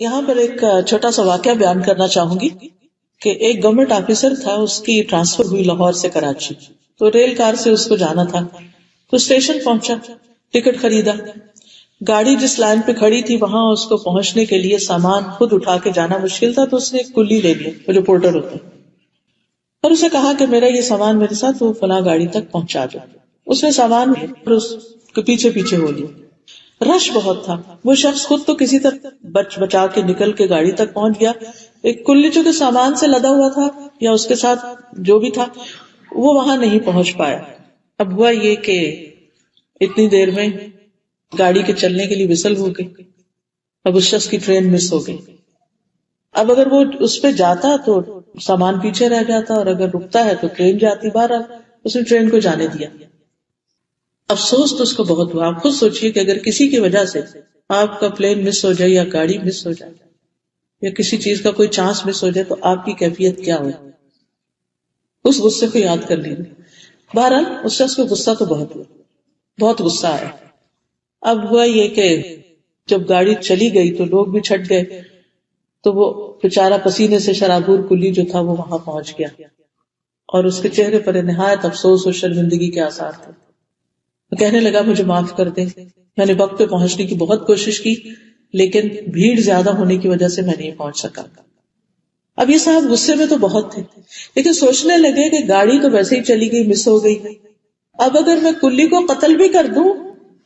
یہاں پر ایک چھوٹا سا واقعہ بیان کرنا چاہوں گی کہ ایک گورنمنٹ آفیسر تھا، اس کی ٹرانسفر ہوئی لاہور سے کراچی، تو ریل کار سے اس کو جانا تھا، تو اسٹیشن پہنچا، ٹکٹ خریدا، گاڑی جس لائن پہ کھڑی تھی وہاں اس کو پہنچنے کے لیے سامان خود اٹھا کے جانا مشکل تھا، تو اس نے ایک کلی لے لیا، وہ جو پورٹر ہوتا ہے، اور اسے کہا کہ میرا یہ سامان میرے ساتھ وہ فلاں گاڑی تک پہنچا دو۔ اس نے سامان اور اس کے پیچھے پیچھے ہو لیا، رش بہت تھا، وہ شخص خود تو کسی طرح بچا کے نکل کے گاڑی تک پہنچ گیا، ایک کلی جو کہ سامان سے لدا ہوا تھا یا اس کے ساتھ جو بھی تھا وہ وہاں نہیں پہنچ پایا۔ اب ہوا یہ کہ اتنی دیر میں گاڑی کے چلنے کے لیے وسل ہو گئی، اب اس شخص کی ٹرین مس ہو گئی۔ اب اگر وہ اس پہ جاتا تو سامان پیچھے رہ جاتا، اور اگر رکتا ہے تو ٹرین جاتی، بہرحال اس نے ٹرین کو جانے دیا۔ افسوس تو اس کو بہت ہوا۔ آپ خود سوچئے کہ اگر کسی کی وجہ سے آپ کا پلین مس ہو جائے یا گاڑی مس ہو جائے یا کسی چیز کا کوئی چانس مس ہو جائے تو آپ کی کیفیت کیا ہوئی؟ اس غصے کو یاد کر لیجیے۔ بہرحال اس شخص کو غصہ تو بہت ہوا، بہت غصہ آیا۔ اب ہوا یہ کہ جب گاڑی چلی گئی تو لوگ بھی چھٹ گئے، تو وہ بیچارہ پسینے سے شرابور کلی جو تھا وہ وہاں پہنچ گیا، اور اس کے چہرے پر نہایت افسوس اور شرمندگی کے آثار تھے۔ وہ کہنے لگا مجھے معاف کر دے، میں نے وقت پہ پہنچنے کی بہت کوشش کی لیکن بھیڑ زیادہ ہونے کی وجہ سے میں نہیں پہنچ سکا۔ اب یہ صاحب غصے میں تو بہت تھے، لیکن سوچنے لگے کہ گاڑی تو ویسے ہی چلی گئی، مس ہو گئی، اب اگر میں کلی کو قتل بھی کر دوں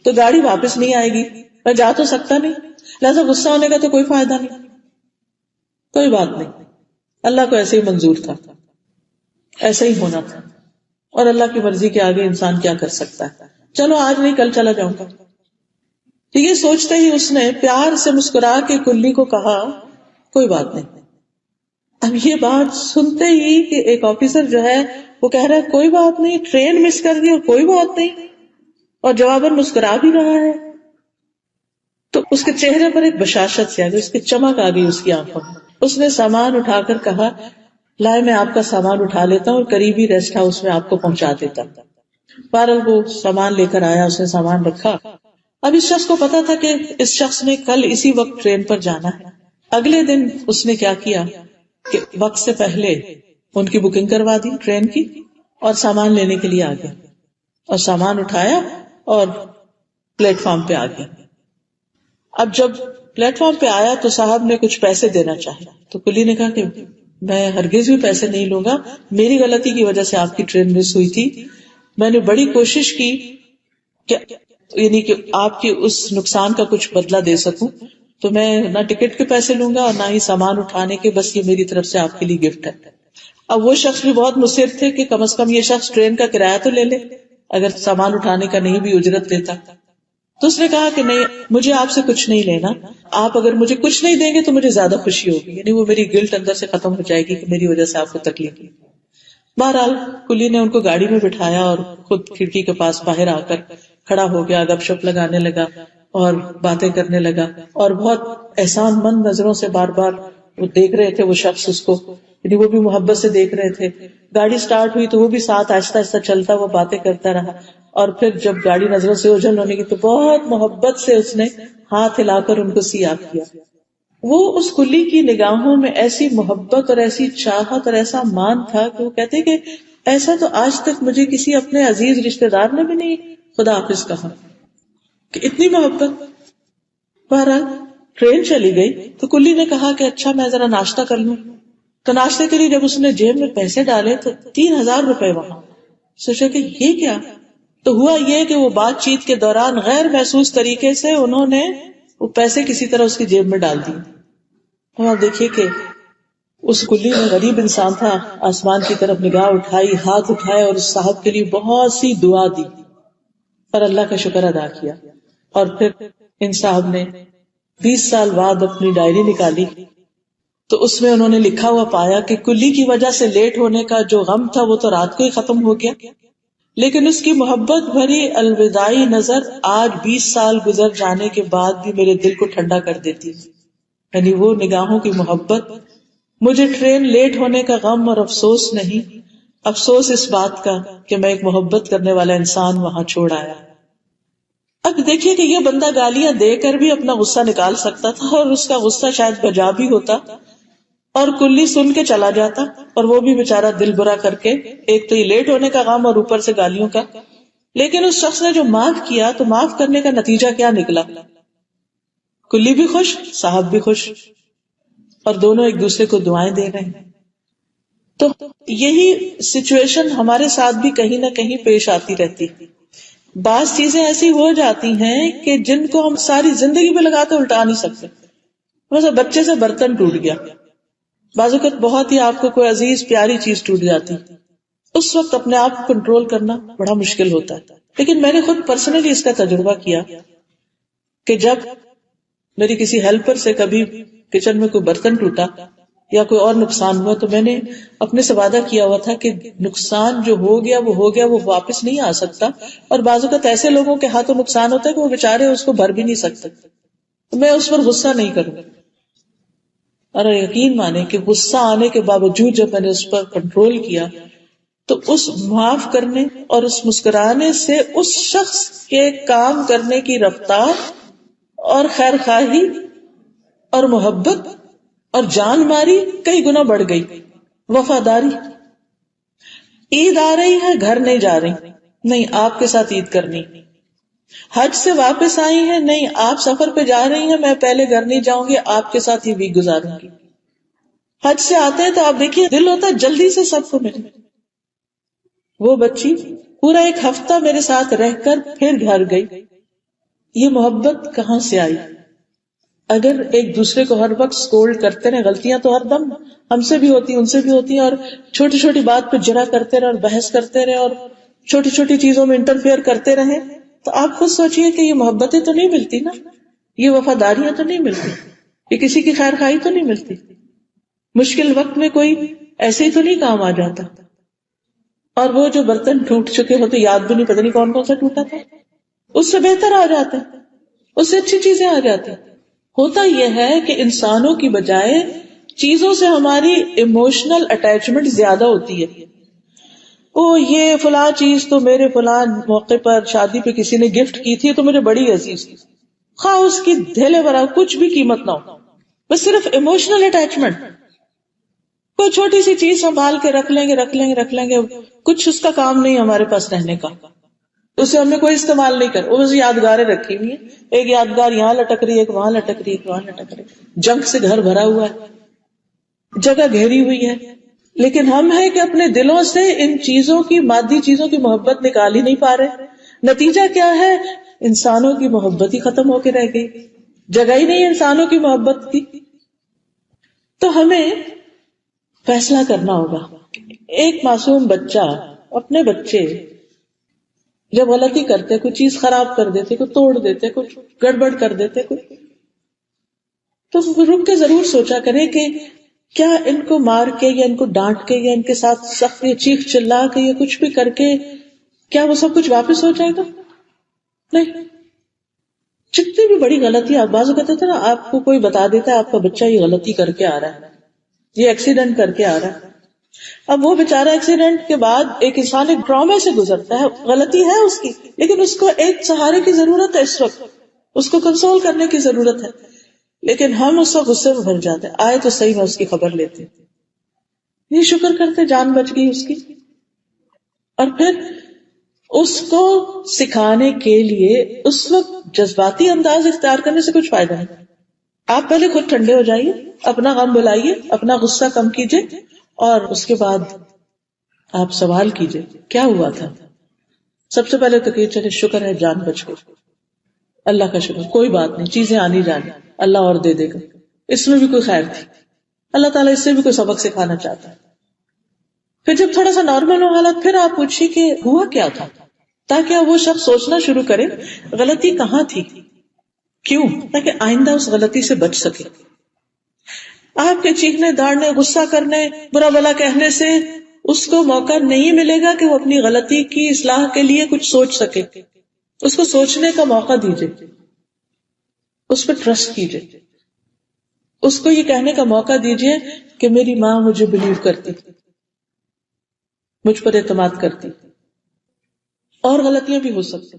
تو گاڑی واپس نہیں آئے گی، میں جا تو سکتا نہیں، لہذا غصہ ہونے کا تو کوئی فائدہ نہیں۔ کوئی بات نہیں، اللہ کو ایسے ہی منظور تھا، ایسے ہی ہونا تھا، اور اللہ کی مرضی کے آگے انسان کیا کر سکتا ہے، چلو آج نہیں کل چلا جاؤں گا۔ یہ سوچتے ہی اس نے پیار سے مسکرا کے کلی کو کہا کوئی بات نہیں۔ اب یہ بات سنتے ہی کہ ایک آفیسر جو ہے وہ کہہ رہا ہے کوئی بات نہیں، ٹرین مس کر دی اور کوئی بات نہیں، اور جواباً مسکرا بھی رہا ہے، تو اس کے چہرے پر ایک بشاشت سے آ گئی، اس کی چمک آ گئی اس کی آنکھوں میں۔ اس نے سامان اٹھا کر کہا لائے میں آپ کا سامان اٹھا لیتا ہوں اور قریبی ریسٹ ہاؤس میں آپ کو پہنچا دیتا ہوں۔ بہرحال وہ سامان لے کر آیا، اس نے سامان رکھا۔ اب اس شخص کو پتا تھا کہ اس شخص نے کل اسی وقت ٹرین پر جانا ہے۔ اگلے دن اس نے کیا کیا کہ وقت سے پہلے ان کی بکنگ کروا دی ٹرین کی، اور سامان لینے کے لیے آ گیا، اور سامان اٹھایا اور پلیٹ فارم پہ آ گیا۔ اب جب پلیٹ فارم پہ آیا تو صاحب نے کچھ پیسے دینا چاہے، تو کلی نے کہا کہ میں ہرگز بھی پیسے نہیں لوں گا، میری غلطی کی وجہ سے آپ کی ٹرین مس ہوئی تھی، میں نے بڑی کوشش کی کہ یعنی کہ آپ کے اس نقصان کا کچھ بدلہ دے سکوں، تو میں نہ ٹکٹ کے پیسے لوں گا اور نہ ہی سامان اٹھانے کے، بس یہ میری طرف سے آپ کے لیے گفٹ ہے۔ اب وہ شخص بھی بہت مصر تھے کہ کم از کم یہ شخص ٹرین کا کرایہ تو لے لے، اگر سامان اٹھانے کا نہیں بھی اجرت دیتا۔ تو اس نے کہا کہ نہیں، مجھے آپ سے کچھ نہیں لینا، آپ اگر مجھے کچھ نہیں دیں گے تو مجھے زیادہ خوشی ہوگی، یعنی وہ میری گلٹ اندر سے ختم ہو جائے گی کہ میری وجہ سے آپ کو تکلیف ہوئی۔ بہرحال کلی نے ان کو گاڑی میں بٹھایا اور خود کھڑکی کے پاس باہر آ کر کھڑا ہو گیا، گپ شپ لگانے لگا اور باتیں کرنے لگا، اور بہت احسان مند نظروں سے بار بار وہ دیکھ رہے تھے وہ شخص اس کو، یعنی وہ بھی محبت سے دیکھ رہے تھے۔ گاڑی سٹارٹ ہوئی تو وہ بھی ساتھ آہستہ آہستہ چلتا، وہ باتیں کرتا رہا، اور پھر جب گاڑی نظروں سے اوجھل ہونے کی تو بہت محبت سے اس نے ہاتھ ہلا کر ان کو سیاہ کیا۔ وہ اس کلی کی نگاہوں میں ایسی محبت اور ایسی چاہت اور ایسا مان تھا کہ وہ کہتے کہ ایسا تو آج تک مجھے کسی اپنے عزیز رشتہ دار نے بھی نہیں خدا حافظ کہا، کہ اتنی محبت۔ بہرحال ٹرین چلی گئی تو کلی نے کہا کہ اچھا میں ذرا ناشتہ کر لوں، تو ناشتے کے لیے جب اس نے جیب میں پیسے ڈالے تو 3000 روپے وہاں۔ سوچا کہ یہ کیا؟ تو ہوا یہ کہ وہ بات چیت کے دوران غیر محسوس طریقے سے انہوں نے وہ پیسے کسی طرح اس کی جیب میں ڈال دیے۔ اور آپ دیکھیے کہ اس کلی میں غریب انسان تھا، آسمان کی طرف نگاہ اٹھائی، ہاتھ اٹھائے اور اس صاحب کے لیے بہت سی دعا دی اور اللہ کا شکر ادا کیا۔ اور پھر ان صاحب نے 20 سال بعد اپنی ڈائری نکالی تو اس میں انہوں نے لکھا ہوا پایا کہ کلی کی وجہ سے لیٹ ہونے کا جو غم تھا وہ تو رات کو ہی ختم ہو گیا، لیکن اس کی محبت بھری الوداعی نظر آج 20 سال گزر جانے کے بعد بھی میرے دل کو ٹھنڈا کر دیتی، یعنی وہ نگاہوں کی محبت۔ مجھے ٹرین لیٹ ہونے کا غم اور افسوس نہیں، افسوس اس بات کا کہ میں ایک محبت کرنے والا انسان وہاں چھوڑ آیا۔ اب دیکھیے کہ یہ بندہ گالیاں دے کر بھی اپنا غصہ نکال سکتا تھا، اور اس کا غصہ شاید بجا بھی ہوتا اور کلی سن کے چلا جاتا، اور وہ بھی بےچارا دل برا کر کے، ایک تو یہ لیٹ ہونے کا غم اور اوپر سے گالیوں کا. لیکن اس شخص نے جو معاف کیا تو معاف کرنے کا نتیجہ کیا نکلا؟ کلی بھی خوش، صاحب بھی خوش، اور دونوں ایک دوسرے کو دعائیں دے رہے ہیں. تو یہی سچویشن ہمارے ساتھ بھی کہیں نہ کہیں پیش آتی رہتی. بعض چیزیں ایسی ہو جاتی ہیں کہ جن کو ہم ساری زندگی پہ لگا کے الٹا نہیں سکتے. مثلا بچے سے برتن ٹوٹ گیا، بعض اوقات بہت ہی آپ کو کوئی عزیز پیاری چیز ٹوٹ جاتی، اس وقت اپنے آپ کو کنٹرول کرنا بڑا مشکل ہوتا ہے. لیکن میں نے خود پرسنلی اس کا تجربہ کیا کہ جب میری کسی ہیلپر سے کبھی کچن میں کوئی برتن ٹوٹا یا کوئی اور نقصان ہوا، تو میں نے اپنے سے وعدہ کیا ہوا تھا کہ نقصان جو ہو گیا وہ واپس نہیں آ سکتا، اور بعض اوقات ایسے لوگوں کے ہاتھوں نقصان ہوتا ہے کہ وہ بےچارے اس کو بھر بھی نہیں سکتے، تو میں اس پر غصہ نہیں کروں. اور یقین مانے کہ غصہ آنے کے باوجود جب میں نے اس پر کنٹرول کیا تو اس معاف کرنے اور اس مسکرانے سے اس شخص کے کام کرنے کی رفتار اور خیر خواہی اور محبت اور جان ماری کئی گنا بڑھ گئی. وفاداری. عید آ رہی ہے، گھر نہیں جا رہی، نہیں آپ کے ساتھ عید کرنی. حج سے واپس آئی ہیں، نہیں آپ سفر پہ جا رہی ہیں، میں پہلے گھر نہیں جاؤں گی، آپ کے ساتھ یہ ویک گزاروں گی. حج سے آتے ہیں تو آپ دیکھیے دل ہوتا ہے جلدی سے سب کو ملے. وہ بچی پورا ایک ہفتہ میرے ساتھ رہ کر پھر گھر گئی. یہ محبت کہاں سے آئی؟ اگر ایک دوسرے کو ہر وقت سکولڈ کرتے رہے، غلطیاں تو ہر دم ہم سے بھی ہوتی ہیں، ان سے بھی ہوتی ہیں، اور چھوٹی چھوٹی بات پہ جرا کرتے رہے اور بحث کرتے رہے اور چھوٹی چھوٹی چیزوں میں انٹرفیئر کرتے رہے، تو آپ خود سوچئے کہ یہ محبتیں تو نہیں ملتی نا، یہ وفاداریاں تو نہیں ملتی، یہ کسی کی خیر خواہی تو نہیں ملتی، مشکل وقت میں کوئی ایسے ہی تو نہیں کام آ جاتا. اور وہ جو برتن ٹوٹ چکے ہوتے یاد بھی نہیں، پتہ نہیں کون کون سا ٹوٹا تھا، اس سے بہتر آ جاتے، اس سے اچھی چیزیں آ جاتی. ہوتا یہ ہے کہ انسانوں کی بجائے چیزوں سے ہماری ایموشنل اٹیچمنٹ زیادہ ہوتی ہے. او یہ فلاں چیز تو میرے فلاں موقع پر شادی پہ کسی نے گفٹ کی تھی تو مجھے بڑی عزیز تھی، خواہ اس کی دھیلے برا کچھ بھی قیمت نہ ہو، بس صرف ایموشنل اٹیچمنٹ. کوئی چھوٹی سی چیز سنبھال کے رکھ لیں گے، کچھ اس کا کام نہیں ہمارے پاس رہنے کا، اسے ہم نے کوئی استعمال نہیں کر، وہ بس یادگاریں رکھی ہوئی ہیں. ایک یادگار یہاں لٹک رہی ہے، ایک وہاں لٹک رہی ہے، ایک وہاں لٹک رہی ہے، جنگ سے گھر بھرا ہوا ہے، جگہ گھیری ہوئی ہے. لیکن ہم ہیں کہ اپنے دلوں سے ان چیزوں کی، مادی چیزوں کی محبت نکال ہی نہیں پا رہے. نتیجہ کیا ہے؟ انسانوں کی محبت ہی ختم ہو کے رہ گئی، جگہ ہی نہیں انسانوں کی محبت کی. تو ہمیں فیصلہ کرنا ہوگا. ایک معصوم بچہ، اپنے بچے جب غلطی کرتے، کوئی چیز خراب کر دیتے، کوئی توڑ دیتے، کچھ گڑبڑ کر دیتے، تو رک کے ضرور سوچا کریں کہ کیا ان کو مار کے یا ان کو ڈانٹ کے یا ان کے ساتھ سخت یا چیخ چلا کے یا کچھ بھی کر کے کیا وہ سب کچھ واپس ہو جائے گا؟ نہیں. جتنی بھی بڑی غلطی، آپ بعض کہتے تھے نا، آپ کو کوئی بتا دیتا ہے آپ کا بچہ یہ غلطی کر کے آ رہا ہے، یہ ایکسیڈنٹ کر کے آ رہا ہے. اب وہ بیچارہ ایکسیڈنٹ کے بعد ایک انسان ایک ڈرامے سے گزرتا ہے، غلطی ہے اس کی، لیکن اس کو ایک سہارے کی ضرورت ہے، اس وقت اس کو کنسول کرنے کی ضرورت ہے. لیکن ہم اس وقت غصے میں بھر جاتے ہیں، آئے تو صحیح میں اس کی خبر لیتے، یہ شکر کرتے جان بچ گئی اس کی. اور پھر اس کو سکھانے کے لیے اس وقت جذباتی انداز اختیار کرنے سے کچھ فائدہ نہیں. آپ پہلے خود ٹھنڈے ہو جائیے، اپنا غم بلائیے، اپنا غصہ کم کیجیے، اور اس کے بعد آپ سوال کیجیے کیا ہوا تھا. سب سے پہلے تو کہ چلے شکر ہے جان بچ گئی، اللہ کا شکر، کوئی بات نہیں، چیزیں آنی جانی، اللہ اور دے دے گا، اس میں بھی کوئی خیر تھی، اللہ تعالیٰ اس سے بھی کوئی سبق سکھانا چاہتا ہے. پھر جب تھوڑا سا نارمل ہو حالت، پھر آپ پوچھیے کہ ہوا کیا تھا، تاکہ وہ شخص سوچنا شروع کرے غلطی کہاں تھی، کیوں، تاکہ آئندہ اس غلطی سے بچ سکے. آپ کے چیخنے، داڑنے، غصہ کرنے، برا بلا کہنے سے اس کو موقع نہیں ملے گا کہ وہ اپنی غلطی کی اصلاح کے لیے کچھ سوچ سکے. اس کو سوچنے کا موقع دیجیے، اس پہ ٹرسٹ کیجیے، اس کو یہ کہنے کا موقع دیجیے کہ میری ماں مجھے بلیو کرتی، مجھ پر اعتماد کرتی، اور غلطیاں بھی ہو سکتی،